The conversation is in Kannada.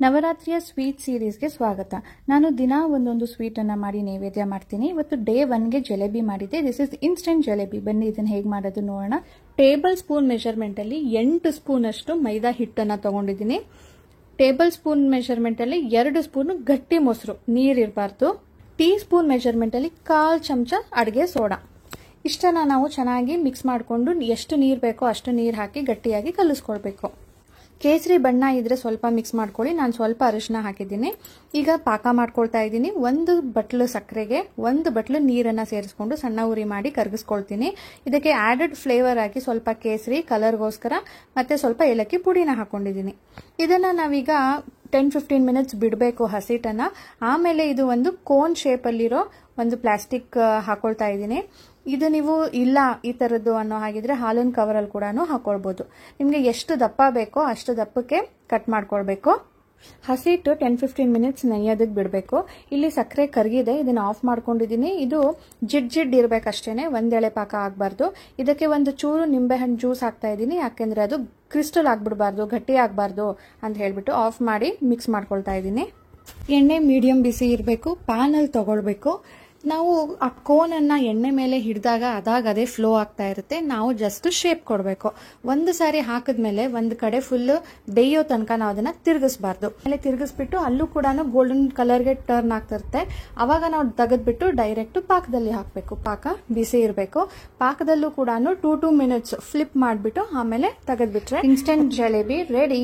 ನವರಾತ್ರಿಯ ಸ್ವೀಟ್ ಸೀರೀಸ್ಗೆ ಸ್ವಾಗತ. ನಾನು ದಿನ ಒಂದೊಂದು ಸ್ವೀಟ್ ಅನ್ನ ಮಾಡಿ ನೈವೇದ್ಯ ಮಾಡ್ತೀನಿ. ಇವತ್ತು ಡೇ 1ಗೆ ಜಲೇಬಿ ಮಾಡಿದ್ದೆ. This is instant jalebi. ಬನ್ನಿ ಇದನ್ನ ಹೇಗೆ ಮಾಡೋದು ನೋಡೋಣ. ಟೇಬಲ್ ಸ್ಪೂನ್ ಮೆಜರ್ಮೆಂಟ್ ಅಲ್ಲಿ 8 ಸ್ಪೂನ್ ಅಷ್ಟು ಮೈದಾ ಹಿಟ್ಟನ್ನ ತಗೊಂಡಿದ್ದೀನಿ. ಟೇಬಲ್ ಸ್ಪೂನ್ ಮೆಜರ್ಮೆಂಟ್ ಅಲ್ಲಿ 2 ಸ್ಪೂನ್ ಗಟ್ಟಿ ಮೊಸರು, ನೀರಿರಬಾರ್ದು. ಟೀ ಸ್ಪೂನ್ ಮೆಜರ್ಮೆಂಟ್ ಅಲ್ಲಿ 1/4 ಚಮಚ ಅಡಿಗೆ ಸೋಡಾ. ಇಷ್ಟನ್ನ ನಾವು ಚೆನ್ನಾಗಿ ಮಿಕ್ಸ್ ಮಾಡಿಕೊಂಡು ಎಷ್ಟು ನೀರು ಬೇಕೋ ಅಷ್ಟು ನೀರು ಹಾಕಿ ಗಟ್ಟಿಯಾಗಿ ಕಲಿಸ್ಕೊಳ್ಬೇಕು. ಕೇಸರಿ ಬಣ್ಣ ಇದ್ರೆ ಸ್ವಲ್ಪ ಮಿಕ್ಸ್ ಮಾಡ್ಕೊಳ್ಳಿ. ನಾನು ಸ್ವಲ್ಪ ಅರಿಶಿನ ಹಾಕಿದ್ದೀನಿ. ಈಗ ಪಾಕ ಮಾಡ್ಕೊಳ್ತಾ ಇದ್ದೀನಿ. 1 ಬಟ್ಲು ಸಕ್ಕರೆಗೆ 1 ಬಟ್ಲು ನೀರನ್ನ ಸೇರಿಸ್ಕೊಂಡು ಸಣ್ಣ ಉರಿ ಮಾಡಿ ಕರಗಿಸ್ಕೊಳ್ತೀನಿ. ಇದಕ್ಕೆ ಆಡೆಡ್ ಫ್ಲೇವರ್ ಆಗಿ ಸ್ವಲ್ಪ ಕೇಸರಿ ಕಲರ್ಗೋಸ್ಕರ ಮತ್ತೆ ಸ್ವಲ್ಪ ಏಲಕ್ಕಿ ಪುಡಿನ ಹಾಕೊಂಡಿದ್ದೀನಿ. ಇದನ್ನ ನಾವೀಗ 10-15 ಮಿನಿಟ್ಸ್ ಬಿಡಬೇಕು ಹಸಿಟ್ಟನ್ನ. ಆಮೇಲೆ ಇದು ಒಂದು ಕೋನ್ ಶೇಪ್ ಅಲ್ಲಿರೋ ಒಂದು ಪ್ಲಾಸ್ಟಿಕ್ ಹಾಕೊಳ್ತಾ ಇದ್ದೀನಿ. ಇದು ನೀವು ಇಲ್ಲ ಈ ತರದ್ದು ಅನ್ನೋ ಹಾಗಿದ್ರೆ ಹಾಲಿನ ಕವರ್ ಅಲ್ಲಿ ಕೂಡ ಹಾಕೊಳ್ಬಹುದು. ನಿಮ್ಗೆ ಎಷ್ಟು ದಪ್ಪ ಬೇಕೋ ಅಷ್ಟು ದಪ್ಪಕ್ಕೆ ಕಟ್ ಮಾಡ್ಕೊಳ್ಬೇಕು. ಹಸಿಟ್ಟು 10-15 ಮಿನಿಟ್ಸ್ ನೆನೆಯೋದಕ್ಕೆ ಬಿಡಬೇಕು. ಇಲ್ಲಿ ಸಕ್ಕರೆ ಕರಗಿದೆ, ಇದನ್ನ ಆಫ್ ಮಾಡ್ಕೊಂಡಿದ್ದೀನಿ. ಇದು ಜಿಡ್ ಇರ್ಬೇಕಷ್ಟೇನೆ, ಒಂದೆಳೆ ಪಾಕ ಆಗಬಾರ್ದು. ಇದಕ್ಕೆ ಒಂದು ಚೂರು ನಿಂಬೆಹಣ್ಣು ಜ್ಯೂಸ್ ಹಾಕ್ತಾ ಇದ್ದೀನಿ, ಯಾಕೆಂದ್ರೆ ಅದು ಕ್ರಿಸ್ಟಲ್ ಆಗ್ಬಿಡಬಾರ್ದು, ಗಟ್ಟಿ ಆಗಬಾರ್ದು ಅಂತ ಹೇಳ್ಬಿಟ್ಟು ಆಫ್ ಮಾಡಿ ಮಿಕ್ಸ್ ಮಾಡ್ಕೊಳ್ತಾ ಇದ್ದೀನಿ. ಎಣ್ಣೆ ಮೀಡಿಯಂ ಬಿಸಿ ಇರಬೇಕು. ಪ್ಯಾನ್ ಅಲ್ಲಿ ತಗೊಳ್ಬೇಕು. ನಾವು ಆ ಕೋನನ್ನ ಎಣ್ಣೆ ಮೇಲೆ ಹಿಡಿದಾಗ ಅದೇ ಫ್ಲೋ ಆಗ್ತಾ ಇರುತ್ತೆ. ನಾವು ಜಸ್ಟ್ ಶೇಪ್ ಕೊಡಬೇಕು. ಒಂದು ಸಾರಿ ಹಾಕಿದ್ಮೇಲೆ ಒಂದು ಕಡೆ ಫುಲ್ ಬೇಯೋ ತನಕ ನಾವು ಅದನ್ನ ತಿರುಗಿಸಬಾರ್ದು. ಆಮೇಲೆ ತಿರುಗಿಸ್ಬಿಟ್ಟು ಅಲ್ಲೂ ಕೂಡ ಗೋಲ್ಡನ್ ಕಲರ್ಗೆ ಟರ್ನ್ ಆಗ್ತಿರುತ್ತೆ. ಅವಾಗ ನಾವು ತೆಗೆದ್ಬಿಟ್ಟು ಡೈರೆಕ್ಟ್ ಪಾಕದಲ್ಲಿ ಹಾಕಬೇಕು. ಪಾಕ ಬಿಸಿ ಇರಬೇಕು. ಪಾಕದಲ್ಲೂ ಕೂಡ 2 ಮಿನಿಟ್ಸ್ ಫ್ಲಿಪ್ ಮಾಡಿಬಿಟ್ಟು ಆಮೇಲೆ ತೆಗೆದ್ಬಿಟ್ರೆ ಇನ್ಸ್ಟೆಂಟ್ ಜಲೇಬಿ ರೆಡಿ.